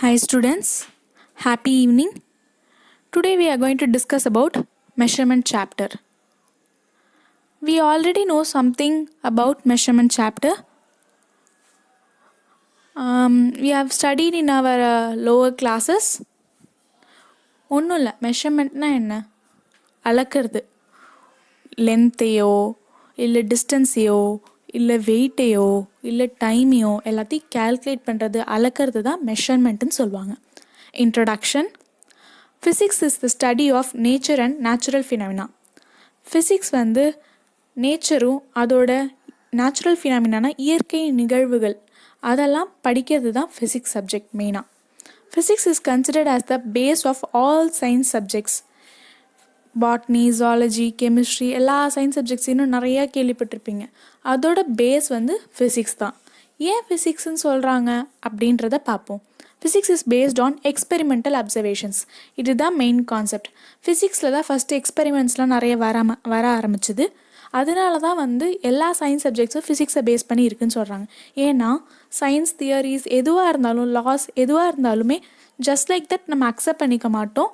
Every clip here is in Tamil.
Hi students, happy evening. Today we are going to discuss about measurement chapter. We already know something about measurement chapter. We have studied in our lower classes. ஒன்றும் இல்லை, மெஷர்மெண்ட்னா என்ன? அளக்கிறது. லென்த்தையோ இல்லை டிஸ்டன்ஸையோ இல்லை வெயிட்டையோ இல்லை டைமையோ எல்லாத்தையும் கேல்குலேட் பண்ணுறது, அளக்கிறது தான் மெஷர்மெண்ட்டுன்னு சொல்லுவாங்க. Introduction. Physics is the study of nature and natural phenomena. Physics வந்து நேச்சரும் அதோட நேச்சுரல் ஃபினாமினானா இயற்கை நிகழ்வுகள் அதெல்லாம் படிக்கிறது தான் ஃபிசிக்ஸ் சப்ஜெக்ட் மெயினாக. Physics is considered as the base of all science subjects. Botany, zoology, chemistry எல்லா சயின்ஸ் சப்ஜெக்ட்ஸ் இன்னும் நிறையா கேள்விப்பட்டிருப்பீங்க. அதோட பேஸ் வந்து ஃபிசிக்ஸ் தான். ஏன் ஃபிசிக்ஸ்ன்னு சொல்கிறாங்க அப்படின்றத பார்ப்போம். Physics is based on experimental observations. இதுதான் மெயின் கான்செப்ட். ஃபிசிக்ஸில் தான் ஃபஸ்ட்டு எக்ஸ்பெரிமெண்ட்ஸ்லாம் நிறைய வர ஆரம்பிச்சுது. அதனால தான் வந்து எல்லா சயின்ஸ் சப்ஜெக்ட்ஸும் ஃபிசிக்ஸை பேஸ் பண்ணி இருக்குதுன்னு சொல்கிறாங்க. ஏன்னா சயின்ஸ் தியரிஸ் எதுவாக இருந்தாலும், லாஸ் எதுவாக இருந்தாலுமே ஜஸ்ட் லைக் தட் நம்ம அக்செப்ட் பண்ணிக்க மாட்டோம்.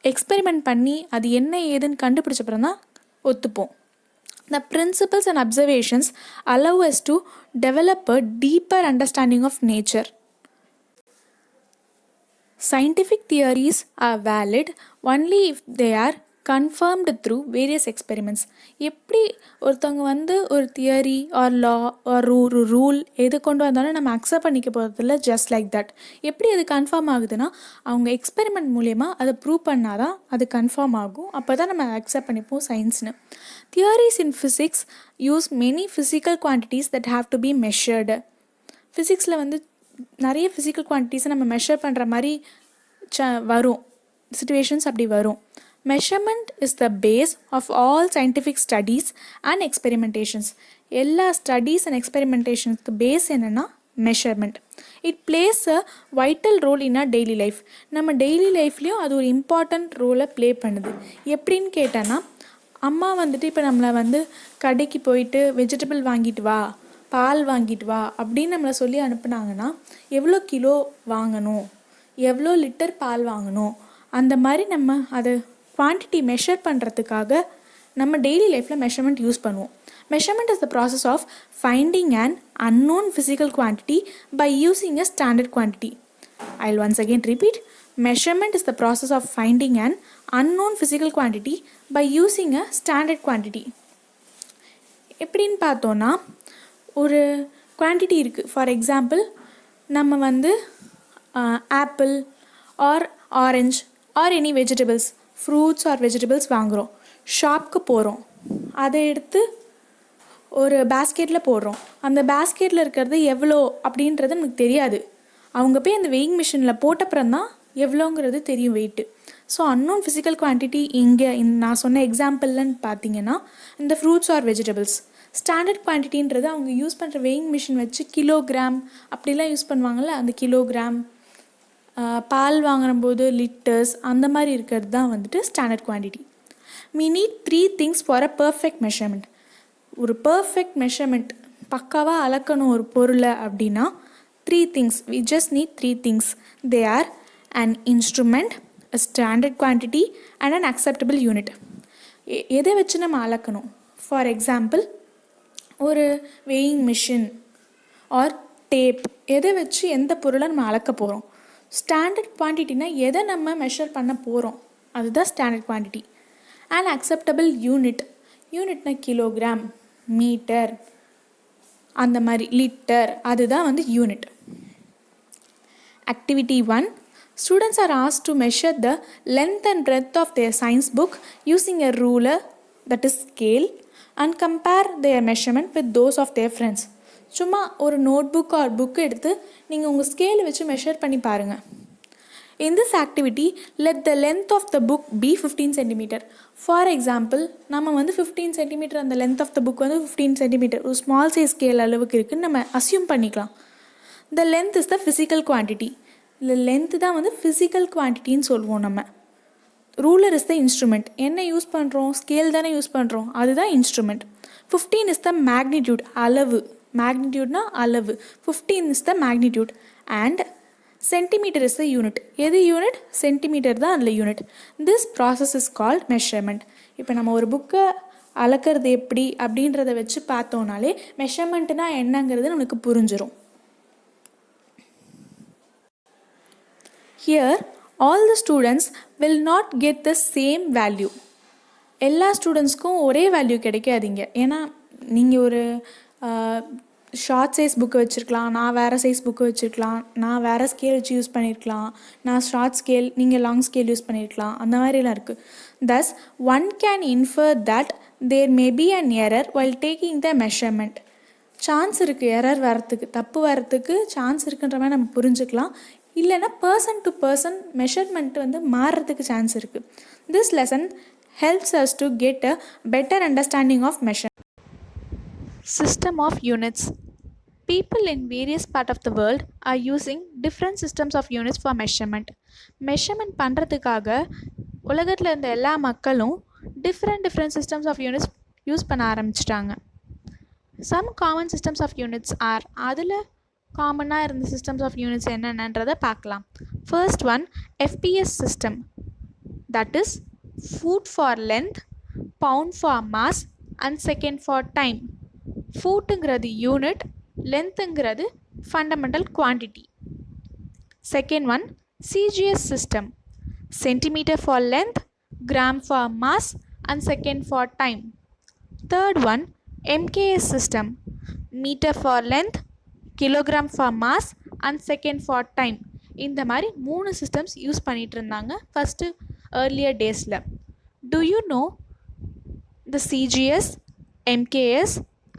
எக்ஸ்பெரிமெண்ட் பண்ணி அது என்ன ஏதுன்னு கண்டுபிடிச்சப்பறம் தான் ஒத்துப்போம். The principles and observations allow us to develop a deeper understanding of nature. Scientific theories are valid only if they are confirmed through various experiments. எப்படி ஒருத்தவங்க வந்து ஒரு theory or law or rule எது கொண்டு வந்தாலும் நம்ம அக்செப்ட் பண்ணிக்க போகிறதில்ல. Just like that. எப்படி அது கன்ஃபார்ம் ஆகுதுன்னா அவங்க எக்ஸ்பெரிமெண்ட் மூலயமா அதை ப்ரூவ் பண்ணால் தான் அது கன்ஃபார்ம் ஆகும். அப்போ தான் நம்ம அக்செப்ட் பண்ணிப்போம் சயின்ஸ்னு. Theories in physics use many physical quantities that have to be measured. ஃபிசிக்ஸில் வந்து நிறைய ஃபிசிக்கல் குவான்டிட்டிஸை நம்ம மெஷர் பண்ணுற மாதிரி வரும் சிச்சுவேஷன்ஸ். அப்படி வரும். Measurement is the base of all scientific studies and experimentations. எல்லா ஸ்டடீஸ் அண்ட் எக்ஸ்பெரிமெண்டேஷன்ஸ்க்கு பேஸ் என்னென்னா measurement. It plays a vital role in a daily life. நம்ம டெய்லி லைஃப்லேயும் அது ஒரு இம்பார்ட்டண்ட் ரோலை ப்ளே பண்ணுது. எப்படின்னு கேட்டோன்னா, அம்மா வந்துட்டு இப்போ நம்மளை வந்து கடைக்கு போயிட்டு வெஜிடபிள் வாங்கிட்டு வா, பால் வாங்கிட்டு வா அப்படின்னு நம்மளை சொல்லி அனுப்புனாங்கன்னா எவ்வளோ கிலோ வாங்கணும், எவ்வளோ லிட்டர் பால் வாங்கணும், அந்த மாதிரி நம்ம அது குவான்டிட்டி மெஷர் பண்ணுறதுக்காக நம்ம டெய்லி லைஃப்பில் மெஷர்மெண்ட் யூஸ் பண்ணுவோம். Measurement is the process of finding an unknown physical quantity by using a standard quantity. I'll once again repeat. Measurement is the process of finding an unknown physical quantity by using a standard quantity. எப்படின்னு பார்த்தோன்னா, ஒரு குவான்டிட்டி இருக்குது. ஃபார் எக்ஸாம்பிள், நம்ம வந்து apple or orange or any vegetables, fruits or vegetables வாங்குகிறோம். ஷாப்புக்கு போகிறோம், அதை எடுத்து ஒரு பேஸ்கெட்டில் போடுறோம். அந்த பேஸ்கெட்டில் இருக்கிறது எவ்வளோ அப்படின்றது நமக்கு தெரியாது. அவங்க போய் அந்த வெயிங் மிஷினில் போட்டப்புறம் தான் எவ்வளோங்கிறது தெரியும் weight. So unknown physical quantity இங்கே நான் சொன்ன எக்ஸாம்பிள்லன்னு பார்த்தீங்கன்னா இந்த ஃப்ரூட்ஸ் ஆர் வெஜிடபிள்ஸ். ஸ்டாண்டர்ட் குவான்டிட்டின்றது அவங்க யூஸ் பண்ணுற வெயிங் மிஷின் வச்சு கிலோகிராம் அப்படிலாம் யூஸ் பண்ணுவாங்கள்ல, அந்த கிலோகிராம். பால் வாங்கும்போது லிட்டர்ஸ் அந்த மாதிரி இருக்கிறது தான் வந்துட்டு standard quantity. we need 3 things for a perfect measurement. ஒரு பர்ஃபெக்ட் மெஷர்மெண்ட் பக்காவாக அளக்கணும் ஒரு பொருளை அப்படின்னா 3 things. we just need 3 things. they are an instrument, a standard quantity and an acceptable unit. எதை வச்சு நம்ம அளக்கணும்? ஃபார் எக்ஸாம்பிள், ஒரு வெயிங் மிஷின் ஆர் டேப், எதை வச்சு எந்த பொருளை நம்ம அளக்க போகிறோம். ஸ்டாண்டர்ட் குவான்டிட்டினா எதை நம்ம மெஷர் பண்ண போகிறோம், அதுதான் standard quantity. And acceptable unit, யூனிட்னா கிலோகிராம், மீட்டர், அந்த மாதிரி லிட்டர், அதுதான் வந்து unit. Activity 1. Students are asked to measure the length and breadth of their science book using a ruler, that is scale, and compare their measurement with those of their friends. சும்மா ஒரு நோட் புக் ஆர் புக் எடுத்து நீங்கள் உங்கள் ஸ்கேலை வச்சு மெஷர் பண்ணி பாருங்கள். In this activity, let the length of the book be 15 cm. For example, நம்ம வந்து 15 cm அந்த length of the book வந்து 15 cm ஒரு ஸ்மால் சைஸ் ஸ்கேல் அளவுக்கு இருக்குதுன்னு நம்ம அசியூம் பண்ணிக்கலாம். The length is the physical quantity. இல்லை லென்த்து தான் வந்து ஃபிசிக்கல் குவான்டிட்டின்னு சொல்லுவோம் நம்ம. Ruler is the instrument. என்ன யூஸ் பண்ணுறோம்? ஸ்கேல் தானே யூஸ் பண்ணுறோம், அதுதான் இன்ஸ்ட்ருமெண்ட். 15 இஸ் த மேக்னிடியூட், அளவு. மேக்னிடியூட்னா அளவு. 15 is the magnitude. And centimetre is the unit. எது யூனிட்? சென்டிமீட்டர் தான் அதில் unit. This process is called measurement. இப்போ நம்ம ஒரு புக்கை அளக்கிறது எப்படி அப்படின்றத வச்சு பார்த்தோன்னாலே மெஷர்மெண்ட்னா என்னங்கிறது நம்மளுக்கு புரிஞ்சிடும். Here all the students will not get the same value. எல்லா ஸ்டூடெண்ட்ஸ்க்கும் ஒரே வேல்யூ கிடைக்காதீங்க. ஏன்னா நீங்கள் ஒரு ஷார்ட் சைஸ் புக்கு வச்சுருக்கலாம், நான் வேறு சைஸ் புக்கு வச்சுருக்கலாம், நான் வேறு ஸ்கேல் வச்சு யூஸ் பண்ணியிருக்கலாம், நான் ஷார்ட் ஸ்கேல், நீங்கள் லாங் ஸ்கேல் யூஸ் பண்ணியிருக்கலாம், அந்த மாதிரிலாம் இருக்குது. Thus one can infer that there may be an error while taking the measurement. Chance இருக்குது எரர் வரத்துக்கு, தப்பு வரத்துக்கு சான்ஸ் இருக்குன்ற மாதிரி நம்ம புரிஞ்சுக்கலாம். இல்லைன்னா பர்சன் டு பர்சன் மெஷர்மெண்ட் மாறுறதுக்கு சான்ஸ் இருக்குது. This lesson helps us to get a better understanding of measure. System of units. People in various parts of the world are using different systems of units for measurement. Measurement பண்ணுறதுக்காக உலகத்தில் இருந்த எல்லா மக்களும் different systems of units use பண்ண ஆரம்பிச்சிட்டாங்க. Some common systems of units are, அதில் காமனாக இருந்த systems of units என்னென்னன்றதை பார்க்கலாம். First one, FPS system, that is foot for length, pound for mass and second for time. ஃபூட்டுங்கிறது யூனிட், லென்த்துங்கிறது fundamental quantity. Second one CGS system, centimetre for length, gram for mass and second for time. Third one MKS system, metre for length, kilogram for mass and second for time. இந்த மாதிரி 3 சிஸ்டம்ஸ் யூஸ் பண்ணிகிட்டு இருந்தாங்க ஃபஸ்ட்டு earlier daysல. Do you know the CGS, MKS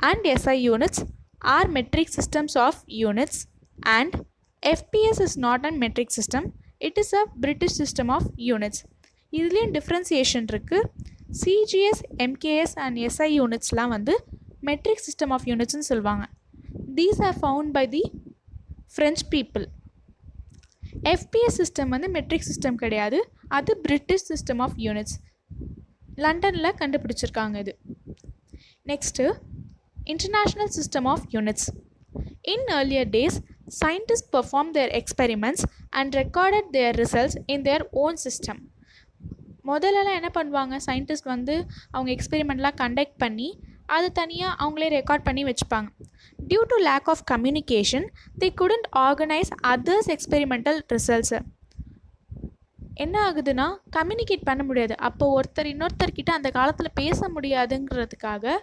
and SI units are metric systems of units, and FPS is not a metric system, it is a British system of units. இதுலேயும் differentiation இருக்குது. CGS, MKS and SI unitsலாம் metric system of unitsன்னு சொல்லுவாங்க. These are found by the French people. FPS system metric system கிடையாது, அது பிரிட்டிஷ் சிஸ்டம் ஆஃப் யூனிட்ஸ், லண்டனில் கண்டுபிடிச்சிருக்காங்க இது. Next international system of units. In earlier days scientists performed their experiments and recorded their results in their own system. முதல்லலாம் என்ன பண்ணுவாங்க, சயின்டிஸ்ட் அவங்க எக்ஸ்பெரிமெண்ட்லாம் கண்டக்ட் பண்ணி அது தனியாக அவங்களே ரெக்கார்ட் பண்ணி வச்சுப்பாங்க. Due to lack of communication they couldn't organize others experimental results. என்ன ஆகுதுன்னா கம்யூனிகேட் பண்ண முடியாது. அப்போ ஒருத்தர் இன்னொருத்தர்கிட்ட அந்த காலத்தில் பேச முடியாதுங்கிறதுக்காக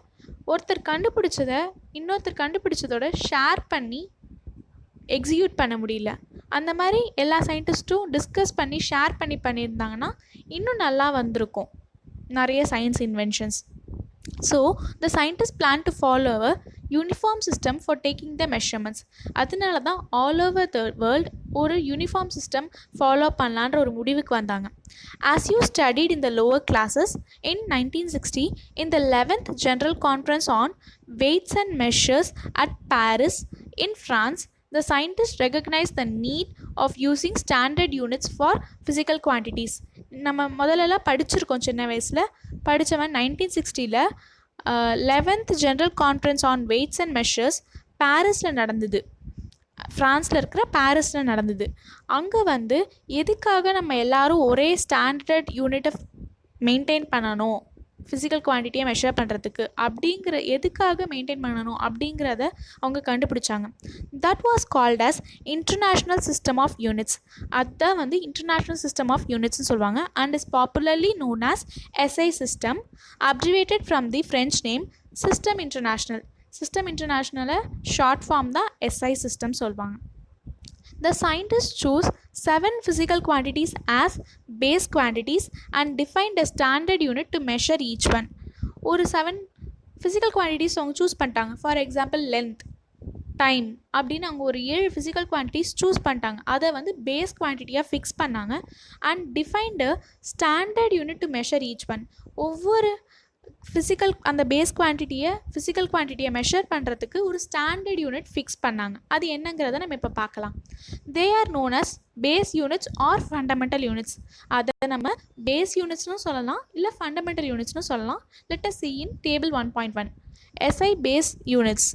ஒருத்தர் கண்டுபிடிச்சதை இன்னொருத்தர் கண்டுபிடிச்சதோட ஷேர் பண்ணி எக்ஸிக்யூட் பண்ண முடியல. அந்த மாதிரி எல்லா சயின்டிஸ்ட்டும் டிஸ்கஸ் பண்ணி ஷேர் பண்ணி பண்ணியிருந்தாங்கன்னா இன்னும் நல்லா வந்திருக்கும் நிறைய science inventions. So the scientists plan to follow a uniform system for taking the measurements. அதனால தான் ஆல் ஓவர் த வேர்ல்டு ஒரு யூனிஃபார்ம் சிஸ்டம் ஃபாலோ பண்ணலான்ற ஒரு முடிவுக்கு வந்தாங்க. As you studied in the lower classes in 1960 in the 11th General Conference on Weights and Measures at Paris in France, the scientists recognized the need of using standard units for physical quantities. நம்ம முதல்லலாம் படிச்சிருக்கோம், சின்ன வயசில் படித்தவன் 1960 11th General Conference on Weights and Measures பாரிஸில் நடந்தது, ஃப்ரான்ஸில் இருக்கிற பாரிஸில் நடந்தது. அங்கே எதுக்காக நம்ம எல்லோரும் ஒரே ஸ்டாண்டர்ட் யூனிட்டை மெயின்டைன் பண்ணணும், ஃபிசிக்கல் குவான்டிட்டியை மெஷர் பண்ணுறதுக்கு அப்படிங்கிற எதுக்காக மெயின்டைன் பண்ணணும் அப்படிங்கிறத அவங்க கண்டுபிடிச்சாங்க. That was called as international system of units. அதுதான் இன்டர்நேஷ்னல் சிஸ்டம் ஆஃப் யூனிட்ஸ்னு சொல்லுவாங்க. And is popularly known as SI system, abbreviated from the French name system international. System இன்டர்நேஷ்னலை ஷார்ட் ஃபார்ம் தான் SI சிஸ்டம் சொல்லுவாங்க. The scientists chose 7 physical quantities as base quantities and defined a standard unit to measure each one. ஒரு 7 physical quantities அவங்க சூஸ் பண்ணிட்டாங்க. ஃபார் எக்ஸாம்பிள் லென்த், டைம் அப்படின்னு அவங்க ஒரு 7 physical quantities சூஸ் பண்ணிட்டாங்க. அதை பேஸ் குவான்டிட்டியாக ஃபிக்ஸ் பண்ணாங்க. And defined a standard unit to measure each one. ஒவ்வொரு அந்த பேஸ் ஃபிசிக்கல் குவான்டிட்டியை மெஷர் பண்ணுறதுக்கு ஒரு ஸ்டாண்டர்ட் யூனிட் ஃபிக்ஸ் பண்ணாங்க. அது என்னங்கிறத நம்ம இப்போ பார்க்கலாம். They are known as base units or fundamental units. அதை நம்ம பேஸ் யூனிட்ஸ்னு சொல்லலாம், இல்லை ஃபண்டமெண்டல் யூனிட்ஸ்னு சொல்லலாம். Let us see in table 1.1. SI base units,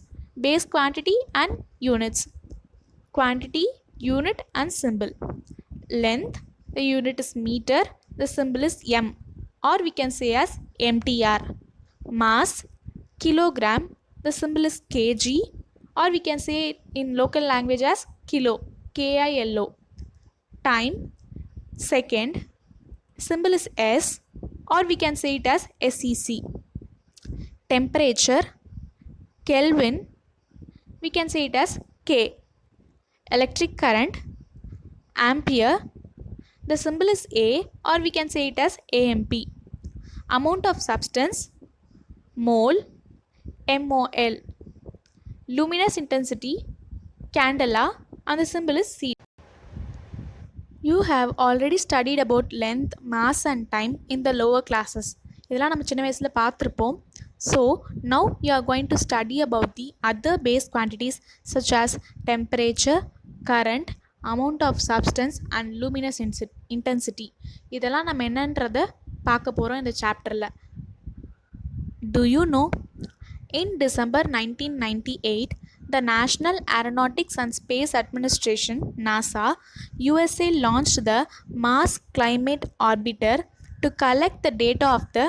base quantity and units. Quantity, unit and symbol. Length, the unit is meter, the symbol is m, or we can say as mtr. Mass, kilogram, the symbol is kg, or we can say it in local language as kilo, kilo. Time, second, symbol is s, or we can say it as sec. Temperature, Kelvin, we can say it as K. Electric current, ampere, the symbol is A, or we can say it as AMP. Amount of substance, mole, MOL. Luminous intensity, candela, and the symbol is C. You have already studied about length, mass and time in the lower classes. இதெல்லாம் நம்ம சின்ன வயசில் பார்த்துருப்போம். So now you are going to study about the other base quantities such as temperature, current, amount of substance and luminous intensity. இதெல்லாம் நம்ம என்னன்றதை பார்க்க போகிறோம் இந்த சாப்டரில். Do you know? In December 1998, the National Aeronautics and Space Administration (NASA) USA launched the Mars Climate Orbiter to collect the data of the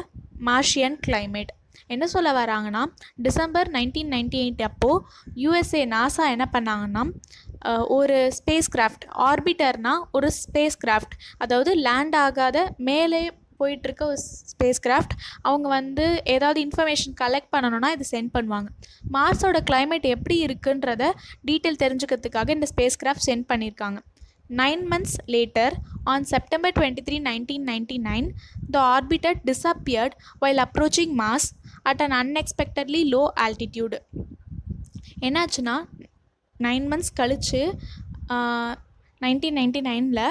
Martian climate. என்ன சொல்ல வராங்கன்னா, டிசம்பர் 1998 அப்போது யூஎஸ்ஏ நாசா என்ன பண்ணாங்கன்னா, ஒரு ஸ்பேஸ் கிராஃப்ட், ஆர்பிட்டர்னால் ஒரு ஸ்பேஸ் கிராஃப்ட், அதாவது லேண்ட் ஆகாத மேலே போயிட்டுருக்க ஒரு ஸ்பேஸ் கிராஃப்ட், அவங்க வந்து ஏதாவது இன்ஃபர்மேஷன் கலெக்ட் பண்ணணுன்னா இது சென்ட் பண்ணுவாங்க. மார்ஸோட கிளைமேட் எப்படி இருக்குன்றத டீட்டெயில் தெரிஞ்சுக்கிறதுக்காக இந்த ஸ்பேஸ் கிராஃப்ட் சென்ட் பண்ணியிருக்காங்க. 9 months later, on September 23, 1999, the orbiter disappeared while approaching Mars at an unexpectedly low altitude. என்னாச்சுன்னா 9 months கழித்து 1999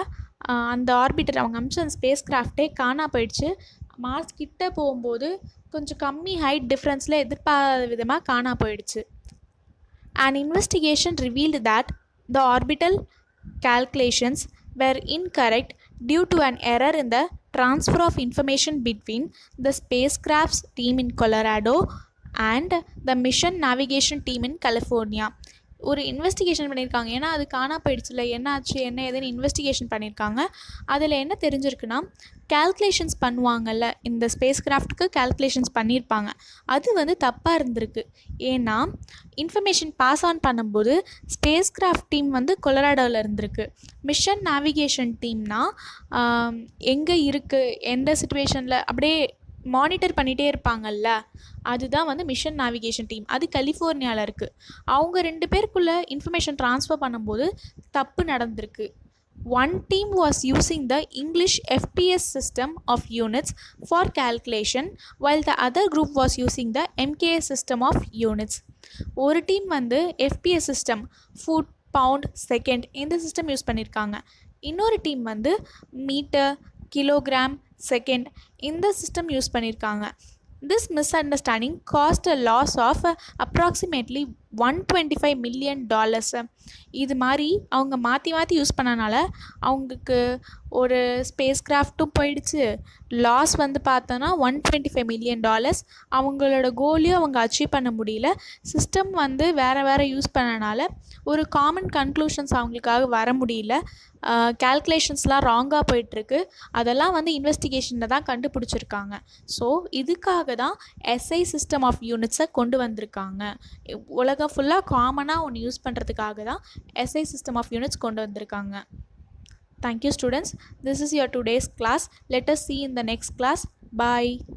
அந்த ஆர்பிட்டர் அவங்க அமிச்ச அந்த ஸ்பேஸ் கிராஃப்டே காணா போயிடுச்சு. மார்ஸ் கிட்ட போகும்போது கொஞ்சம் கம்மி ஹைட் டிஃப்ரென்ஸில் எதிர்பாராத விதமாக காணா போயிடுச்சு. An investigation revealed that the orbital calculations were incorrect due to an error in the transfer of information between the spacecraft's team in Colorado and the mission navigation team in California. ஒரு இன்வெஸ்டிகேஷன் பண்ணியிருக்காங்க. ஏன்னா அது காணா போயிடுச்சுல, என்ன ஆச்சு என்ன ஏதுன்னு இன்வெஸ்டிகேஷன் பண்ணியிருக்காங்க. அதில் என்ன தெரிஞ்சிருக்குன்னா, கேல்குலேஷன்ஸ் பண்ணுவாங்கள்ல, இந்த ஸ்பேஸ் கிராஃப்ட்டுக்கு கேல்குலேஷன்ஸ் பண்ணியிருப்பாங்க, அது வந்து தப்பாக இருந்திருக்கு. ஏன்னா இன்ஃபர்மேஷன் பாஸ் ஆன் பண்ணும்போது ஸ்பேஸ் கிராஃப்ட் டீம் வந்து கொலராடோவில் இருந்திருக்கு. மிஷன் நேவிகேஷன் டீம்னால் எங்கே இருக்குது, எந்த சுச்சுவேஷனில் அப்படியே மானிட்டர் பண்ணிகிட்டே இருப்பாங்கல்ல, அதுதான் வந்து மிஷன் நேவிகேஷன் டீம். அது கலிஃபோர்னியாவில் இருக்குது. அவங்க 2 பேருக்குள்ளே இன்ஃபர்மேஷன் ட்ரான்ஸ்ஃபர் பண்ணும்போது தப்பு நடந்திருக்கு. One team was using the English FPS system of units for calculation, while the other group was using the MKS system of units. ஒரு டீம் வந்து FPS system, foot, pound, second, இந்த சிஸ்டம் யூஸ் பண்ணியிருக்காங்க. இன்னொரு டீம் வந்து மீட்டர், கிலோகிராம், செகண்ட், இந்த சிஸ்டம் யூஸ் பண்ணியிருக்காங்க. This misunderstanding caused a loss of approximately $125 million. இது மாதிரி அவங்க மாற்றி மாற்றி யூஸ் பண்ணனால அவங்களுக்கு ஒரு ஸ்பேஸ் கிராஃப்ட்டும் போயிடுச்சு, லாஸ் வந்து பார்த்தோன்னா $125 million. அவங்களோட கோலையும் அவங்க அச்சீவ் பண்ண முடியல. சிஸ்டம் வந்து வேறு யூஸ் பண்ணனால ஒரு காமன் கன்க்ளூஷன்ஸ் அவங்களுக்காக வர முடியல. கேல்குலேஷன்ஸ்லாம் ராங்காக போயிட்டுருக்கு. அதெல்லாம் வந்து இன்வெஸ்டிகேஷனில் தான் கண்டுபிடிச்சிருக்காங்க. ஸோ இதுக்காக தான் எஸ்ஐ சிஸ்டம் ஆஃப் யூனிட்ஸை கொண்டு வந்திருக்காங்க. உலகம் ஃபுல்லாக காமனாக ஒன்று யூஸ் பண்ணுறதுக்காக தான் எஸ்ஐ சிஸ்டம் ஆஃப் யூனிட்ஸ் கொண்டு வந்திருக்காங்க. Thank you students. This is your today's class. Let us see in the next class. Bye.